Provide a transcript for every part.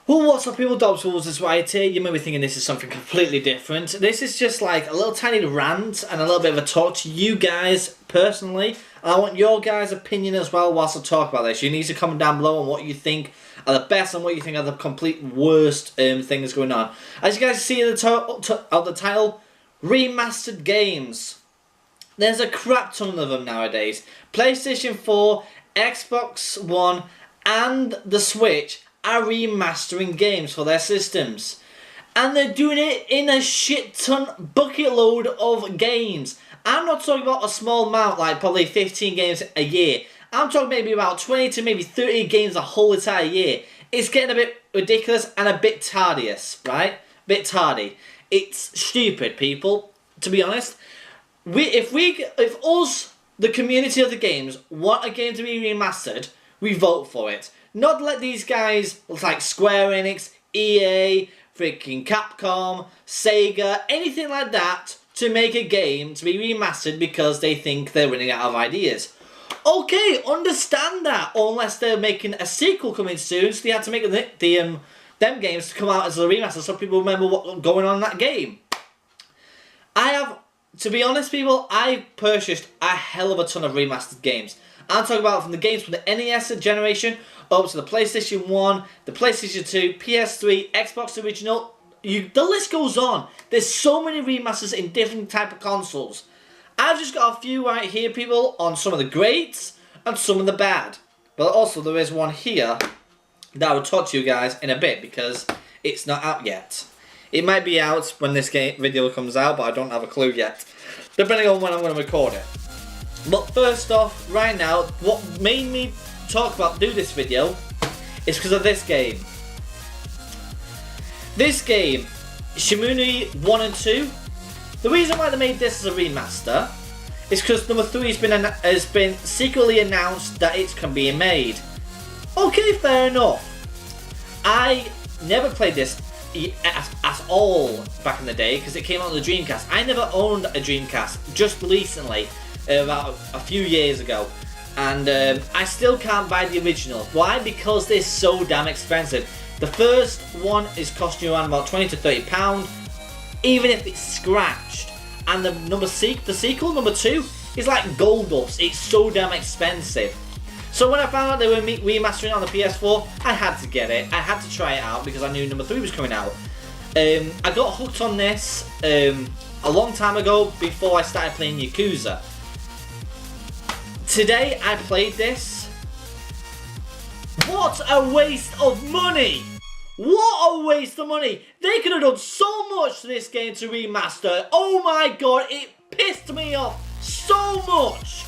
Well, what's up people, Dobbs Wolves is right here. You may be thinking this is something completely different. This is just like a little tiny rant and a little bit of a talk to you guys personally. And I want your guys' opinion as well whilst I talk about this. You need to comment down below on what you think are the best and what you think are the complete worst things going on. As you guys see in the title, remastered games. There's a crap ton of them nowadays. PlayStation 4, Xbox One and the Switch are remastering games for their systems, and they're doing it in a shit ton bucket load of games. I'm not talking about a small amount like probably 15 games a year. I'm talking maybe about 20 to maybe 30 games a whole entire year. It's getting a bit ridiculous and a bit tardious, right? Bit tardy. It's stupid, people, to be honest. If us, the community of the games, want a game to be remastered, we vote for it. Not let these guys like Square Enix, EA, freaking Capcom, Sega, anything like that to make a game to be remastered because they think they're running out of ideas. Okay, understand that, unless they're making a sequel coming soon, so they had to make them games to come out as a remaster so people remember what's going on in that game. To be honest people, I purchased a hell of a ton of remastered games. I'm talking about from the games from the NES generation up to the PlayStation 1, the PlayStation 2, PS3, Xbox Original. The list goes on. There's so many remasters in different type of consoles. I've just got a few right here, people, on some of the greats and some of the bad. But also there is one here that I will talk to you guys in a bit because it's not out yet. It might be out when this video comes out, but I don't have a clue yet, depending on when I'm going to record it. But first off, right now, what made me do this video is because of this game. This game, Shimune 1 and 2. The reason why they made this as a remaster is because number 3 has been secretly announced that it's being made. Okay, fair enough. I never played this at all back in the day because it came out on the Dreamcast. I never owned a Dreamcast, just recently, about a few years ago, and I still can't buy the original. Why? Because they're so damn expensive. The first one is costing you around about £20 to £30, even if it's scratched, and the sequel, number 2, is like gold dust. It's so damn expensive. So when I found out they were remastering on the PS4, I had to get it. I had to try it out because I knew number 3 was coming out. I got hooked on this a long time ago before I started playing Yakuza. Today I played this. What a waste of money! What a waste of money! They could have done so much to this game to remaster. Oh my god, it pissed me off so much.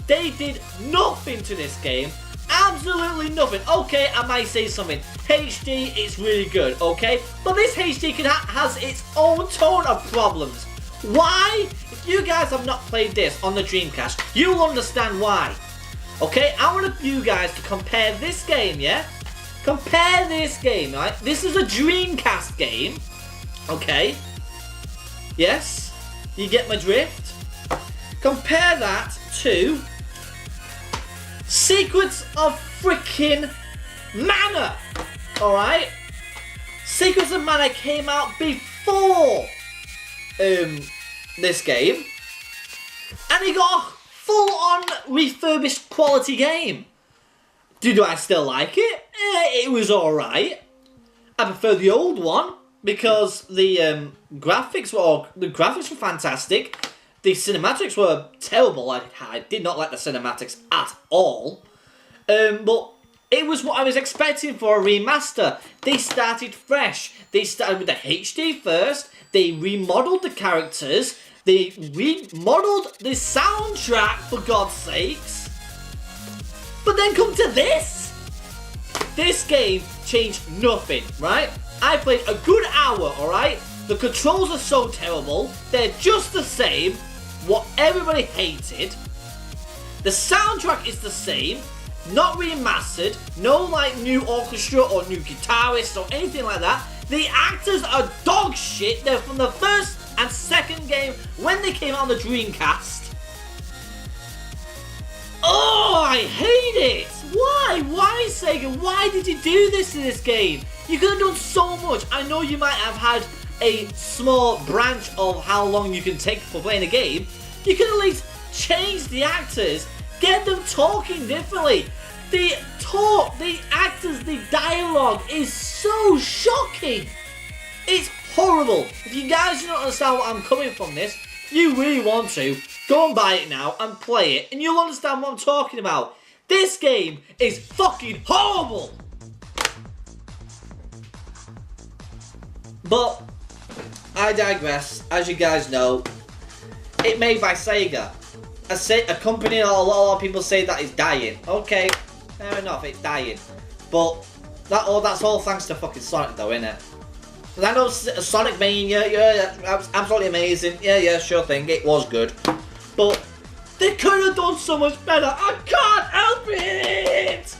They did nothing to this game. Absolutely nothing. Okay, I might say something. HD, it's really good, okay? But this HD has its own ton of problems. Why? If you guys have not played this on the Dreamcast, you'll understand why. Okay, I want you guys to compare this game, yeah? Compare this game, right? This is a Dreamcast game, okay? Yes? You get my drift? Compare that to Secrets of freaking Mana, alright? Secrets of Mana came out before this game, and it got a full-on refurbished quality game. Do I still like it? It was alright. I prefer the old one because the graphics were fantastic. The cinematics were terrible. I did not like the cinematics at all. But it was what I was expecting for a remaster. They started fresh. They started with the HD first. They remodeled the characters. They remodeled the soundtrack, for God's sakes. But then come to this. This game changed nothing, right? I played a good hour, alright? The controls are so terrible. They're just the same. What everybody hated. The soundtrack is the same. Not remastered. No like new orchestra or new guitarists or anything like that. The actors are dog shit. They're from the first and second game when they came out on the Dreamcast. Oh, I hate it. Why? Why, Sega? Why did you do this to this game? You could have done so much. I know you might have had a small branch of how long you can take for playing a game. You could at least change the actors, get them talking differently. The talk, the actors, the dialogue is so shocking. It's horrible. If you guys do not understand what I'm coming from this, you really want to, go and buy it now and play it, and you'll understand what I'm talking about. This game is fucking horrible. But I digress. As you guys know, it's made by Sega. A company that a lot of people say that is dying. Okay, fair enough, it's dying. But that's all thanks to fucking Sonic though, innit? Because I know Sonic Mania, yeah, that's absolutely amazing. Yeah, sure thing, it was good. But they could have done so much better. I can't help it!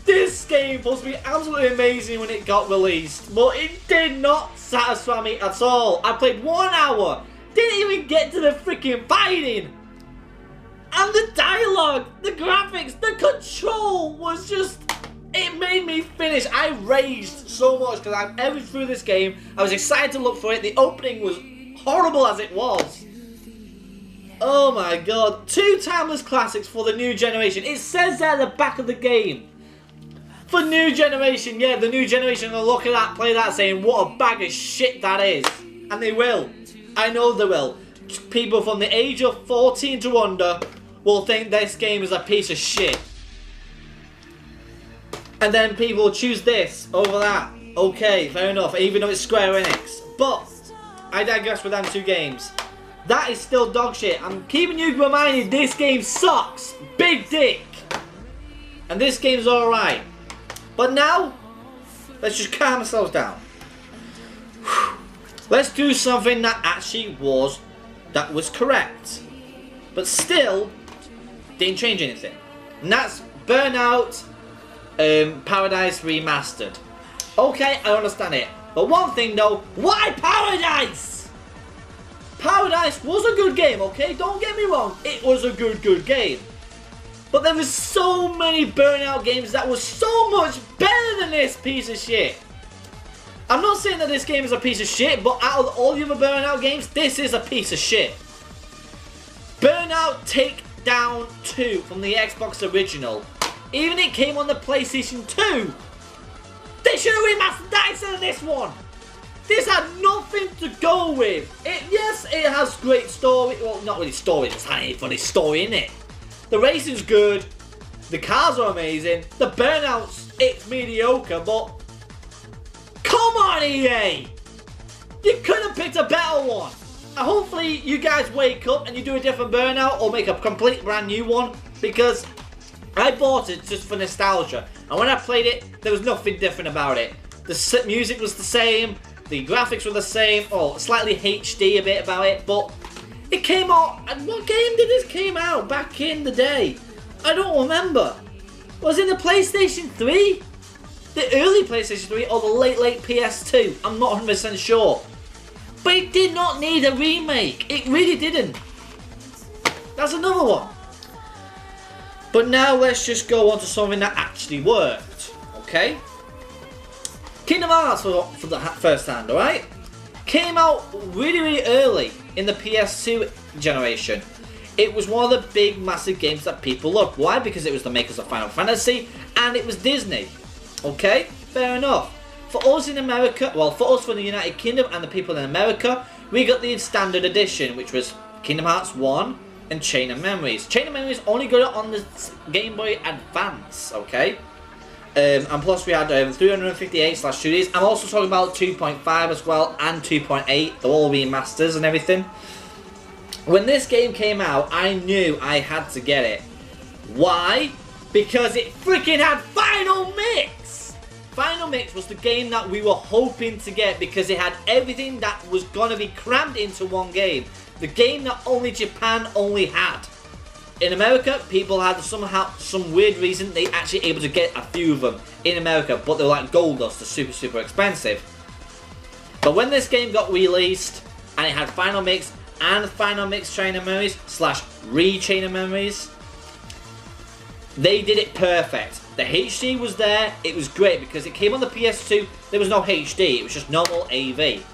This game was supposed to be absolutely amazing when it got released, but it did not satisfy me at all. I played 1 hour, didn't even get to the freaking fighting. And the dialogue, the graphics, the control was just... It made me finish. I raged so much because I'm every through this game. I was excited to look for it. The opening was horrible as it was. Oh my god. 2 timeless classics for the new generation. It says there at the back of the game. For new generation, yeah, the new generation will look at that, play that, saying what a bag of shit that is. And they will. I know they will. People from the age of 14 to under will think this game is a piece of shit. And then people will choose this over that. Okay, fair enough, even though it's Square Enix. But, I digress with them 2 games. That is still dog shit. I'm keeping you reminded this game sucks. Big dick. And this game's alright. But now, let's just calm ourselves down. Let's do something that actually was correct. But still, didn't change anything. And that's Burnout Paradise Remastered. Okay, I understand it. But one thing though, why Paradise? Paradise was a good game, okay? Don't get me wrong, it was a good game. But there was so many Burnout games that were so much better than this piece of shit. I'm not saying that this game is a piece of shit, but out of all the other Burnout games, this is a piece of shit. Burnout Takedown 2 from the Xbox original. Even it came on the PlayStation 2. They should have remastered that instead of this one. This had nothing to go with. Yes, it has great story. Well, not really story, it's not any funny story in it. The racing's good. The cars are amazing. The Burnouts, it's mediocre, but come on, EA! You could have picked a better one. And hopefully you guys wake up and you do a different Burnout or make a complete brand new one, because I bought it just for nostalgia. And when I played it, there was nothing different about it. The music was the same, the graphics were the same, slightly HD a bit about it, but it came out, and what game did this came out back in the day? I don't remember. Was it the PlayStation 3? The early PlayStation 3 or the late PS2? I'm not 100% sure. But it did not need a remake. It really didn't. That's another one. But now let's just go on to something that actually worked. Okay? Kingdom Hearts for the first hand, alright? Came out really early in the PS2 generation. It was one of the big massive games that people loved. Why? Because it was the makers of Final Fantasy and it was Disney. Okay, fair enough. For us in America, well, for us from the United Kingdom and the people in America, we got the standard edition, which was Kingdom Hearts 1 and Chain of Memories. Chain of Memories only got it on the Game Boy Advance, okay? And plus we had 358/2Ds. I'm also talking about 2.5 as well and 2.8. They're all remasters and everything. When this game came out, I knew I had to get it. Why? Because it freaking had Final Mix! Final Mix was the game that we were hoping to get because it had everything that was gonna be crammed into one game. The game that only Japan only had. In America, people had some weird reason they actually able to get a few of them in America, but they were like gold dust, they're super expensive. But when this game got released and it had Final Mix and Final Mix Chain of Memories / Re Chain of Memories, they did it perfect. The HD was there. It was great because it came on the PS2. There was no HD. It was just normal AV.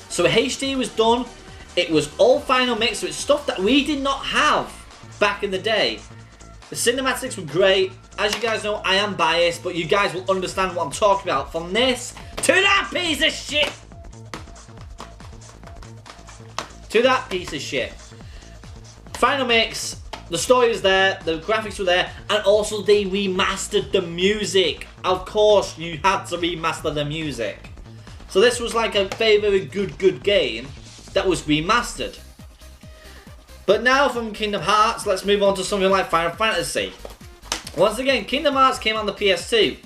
So HD was done. It was all final mix. So it's stuff that we did not have back in the day. The cinematics were great. As you guys know, I am biased, but you guys will understand what I'm talking about. From this to that piece of shit. To that piece of shit. Final mix. The story was there, the graphics were there, and also they remastered the music. Of course, you had to remaster the music. So this was like a very, very good game that was remastered. But now from Kingdom Hearts, let's move on to something like Final Fantasy. Once again, Kingdom Hearts came on the PS2.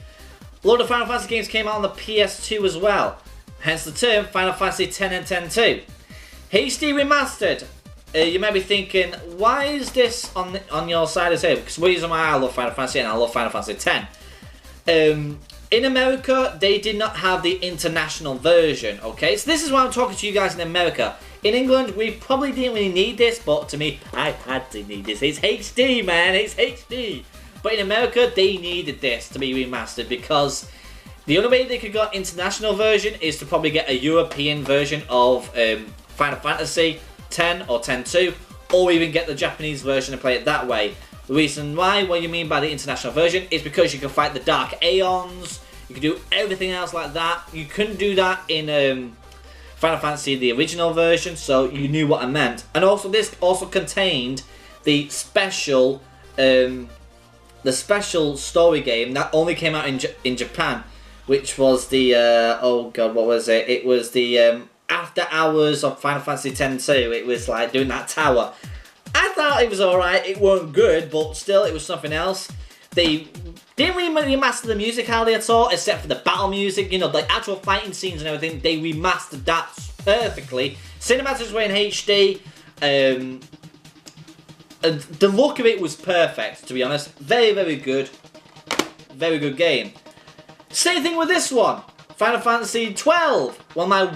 A lot of Final Fantasy games came out on the PS2 as well. Hence the term Final Fantasy X and X-2. HD remastered. You may be thinking, why is this on your side of the table? Because the reason why I love Final Fantasy and I love Final Fantasy X. In America, they did not have the international version, okay? So this is why I'm talking to you guys in America. In England, we probably didn't really need this, but to me, I had to need this. It's HD, man, it's HD. But in America, they needed this to be remastered because the only way they could get international version is to probably get a European version of Final Fantasy X or X-2, or even get the Japanese version and play it that way. The reason why, what you mean by the international version, is because you can fight the Dark Aeons, you can do everything else like that. You couldn't do that in Final Fantasy, the original version, so you knew what I meant. And also, this also contained the special story game that only came out in Japan, which was the, oh god, what was it? It was the After Hours of Final Fantasy X-2. It was like doing that tower. I thought it was alright, it weren't good, but still it was something else. They didn't really remaster the music hardly at all, except for the battle music, you know, the actual fighting scenes and everything. They remastered that perfectly. Cinematics were in HD. The look of it was perfect, to be honest. Very, very good. Very good game. Same thing with this one. Final Fantasy XII. One of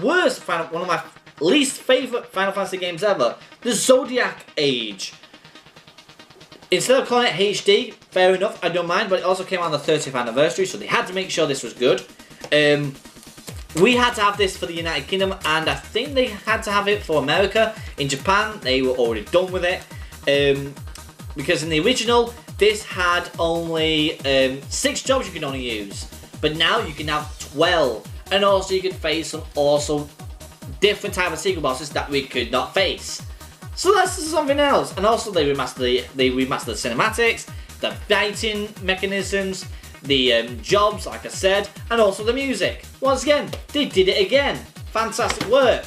my least favourite Final Fantasy games ever. The Zodiac Age. Instead of calling it HD, fair enough, I don't mind, but it also came out on the 30th anniversary, so they had to make sure this was good. We had to have this for the United Kingdom, and I think they had to have it for America. In Japan, they were already done with it. Because in the original, this had only 6 jobs you can only use. But now you can have 12. And also you can face some also different type of secret bosses that we could not face. So that's something else. And also they remastered the cinematics, the fighting mechanisms, the jobs, like I said, and also the music. Once again, they did it again. Fantastic work.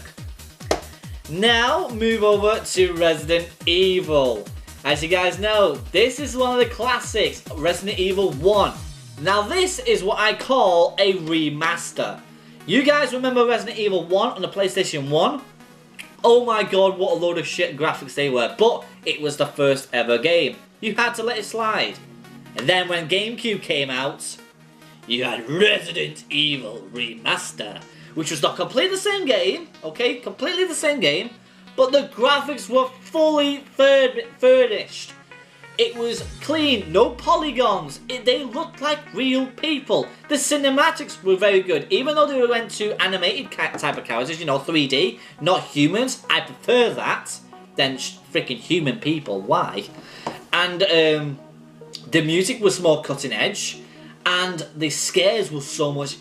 Now, move over to Resident Evil. As you guys know, this is one of the classics, Resident Evil 1. Now this is what I call a remaster. You guys remember Resident Evil 1 on the PlayStation 1? Oh my god, what a load of shit graphics they were. But it was the first ever game. You had to let it slide. And then when GameCube came out, you had Resident Evil Remaster, which was not completely the same game, okay, completely the same game, but the graphics were fully furnished. It was clean, no polygons, they looked like real people. The cinematics were very good, even though they went to animated type of characters, you know, 3D, not humans. I prefer that than freaking human people, why? And the music was more cutting edge, and the scares were so much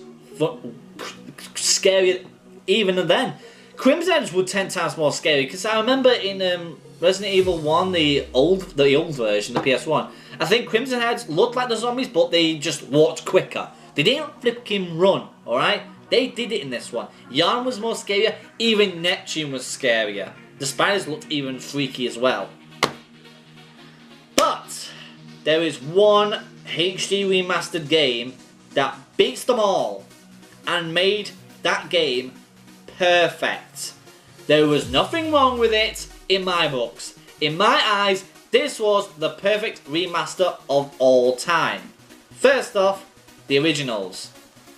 scarier even then. Crimson Edge were 10 times more scary, because I remember in Resident Evil 1, the old version, the PS1, I think Crimson Heads looked like the zombies, but they just walked quicker. They didn't flipping run, alright? They did it in this one. Yarn was more scarier, even Neptune was scarier. The spiders looked even freaky as well. But there is one HD remastered game that beats them all and made that game perfect. There was nothing wrong with it in my books. In my eyes, this was the perfect remaster of all time. First off, the originals.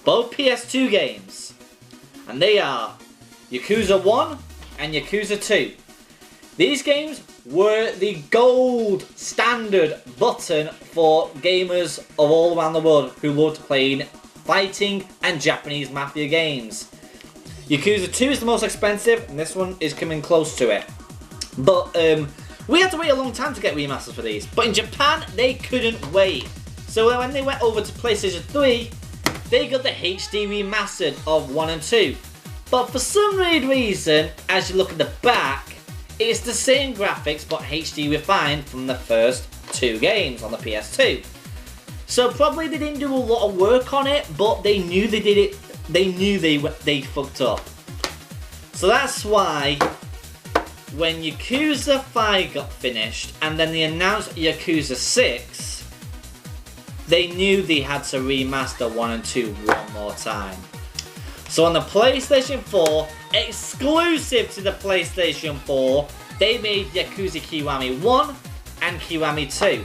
Both PS2 games. And they are Yakuza 1 and Yakuza 2. These games were the gold standard button for gamers of all around the world who loved playing fighting and Japanese mafia games. Yakuza 2 is the most expensive, and this one is coming close to it. But we had to wait a long time to get remasters for these. But in Japan, they couldn't wait. So when they went over to PlayStation 3, they got the HD remastered of 1 and 2. But for some weird reason, as you look at the back, it's the same graphics but HD refined from the first 2 games on the PS2. So probably they didn't do a lot of work on it, but they knew they did it. They knew they fucked up. So that's why when Yakuza 5 got finished and then they announced Yakuza 6, they knew they had to remaster 1 and 2 one more time. So on the PlayStation 4, exclusive to the PlayStation 4, they made Yakuza Kiwami 1 and Kiwami 2.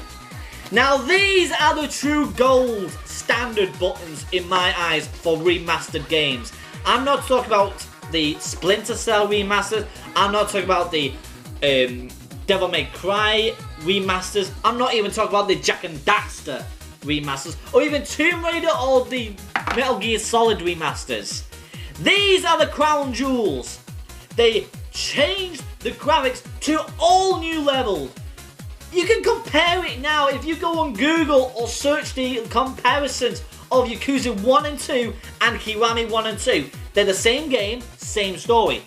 Now these are the true gold standard buttons in my eyes for remastered games. I'm not talking about the Splinter Cell remasters, I'm not talking about the Devil May Cry remasters, I'm not even talking about the Jak and Daxter remasters, or even Tomb Raider or the Metal Gear Solid remasters. These are the crown jewels. They changed the graphics to all new levels. You can compare it now if you go on Google or search the comparisons of Yakuza 1 and 2 and Kiwami 1 and 2. They're the same game, same story.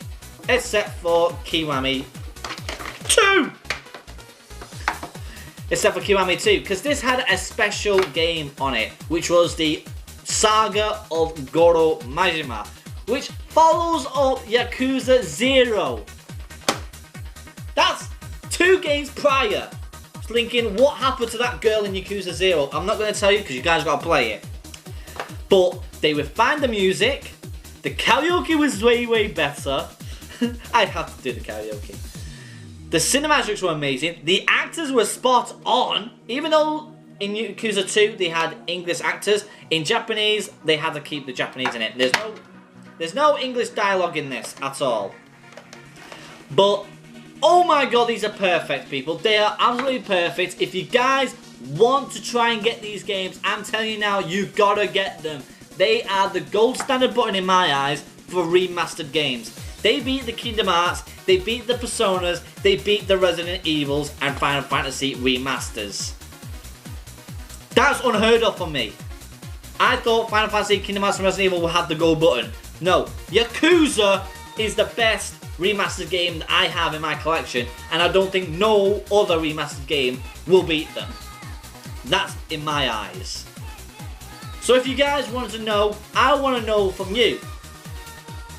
Except for Kiwami 2. Except for Kiwami 2, because this had a special game on it, which was the Saga of Goro Majima, which follows up Yakuza 0. That's 2 games prior. Thinking, what happened to that girl in Yakuza 0? I'm not going to tell you because you guys got to play it. But they refined the music. The karaoke was way better. I have to do the karaoke. The cinematics were amazing. The actors were spot on. Even though in Yakuza 2 they had English actors, in Japanese they had to keep the Japanese in it. There's no English dialogue in this at all. But oh my god, these are perfect, people. They are absolutely perfect. If you guys want to try and get these games, I'm telling you now, you gotta get them. They are the gold standard button in my eyes for remastered games. They beat the Kingdom Hearts, they beat the Personas, they beat the Resident Evils and Final Fantasy remasters. That's unheard of for me. I thought Final Fantasy, Kingdom Hearts and Resident Evil had the gold button. No, Yakuza is the best remastered game that I have in my collection, and I don't think no other remastered game will beat them. That's in my eyes. So if you guys wanted to know, I want to know from you.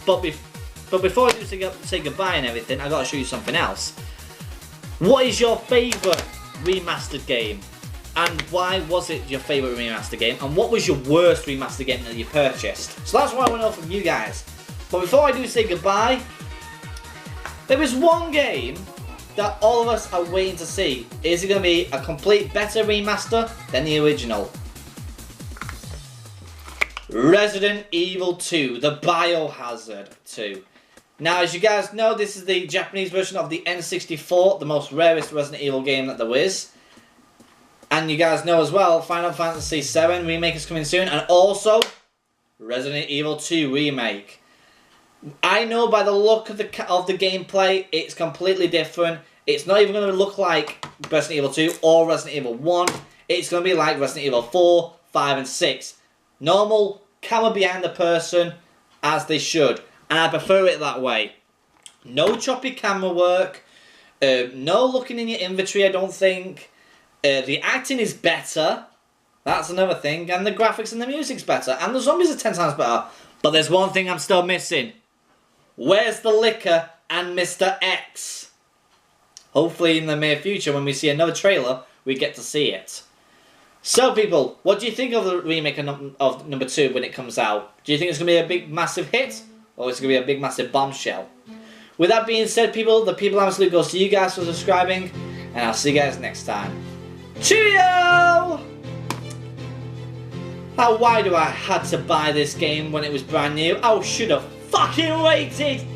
But before I do say goodbye and everything, I gotta show you something else. What is your favourite remastered game? And why was it your favourite remastered game? And what was your worst remastered game that you purchased? So that's what I want to know from you guys. But before I do say goodbye, there is one game that all of us are waiting to see. Is it going to be a complete better remaster than the original? Resident Evil 2, the Biohazard 2. Now, as you guys know, this is the Japanese version of the N64, the most rarest Resident Evil game that there is. And you guys know as well, Final Fantasy VII Remake is coming soon, and also Resident Evil 2 Remake. I know by the look of the gameplay, it's completely different. It's not even going to look like Resident Evil 2 or Resident Evil 1. It's going to be like Resident Evil 4, 5 and 6. Normal, camera behind the person, as they should. And I prefer it that way. No choppy camera work. No looking in your inventory, I don't think. The acting is better. That's another thing. And the graphics and the music's better. And the zombies are 10 times better. But there's one thing I'm still missing. Where's the liquor and Mr. X? Hopefully in the near future, when we see another trailer, we get to see it. So people, what do you think of the remake of number 2 when it comes out? Do you think it's going to be a big massive hit? Or is it going to be a big massive bombshell? With that being said, people, the People Absolute goes to you guys for subscribing. And I'll see you guys next time. Cheerio! Why do I had to buy this game when it was brand new? I should have fucking waited!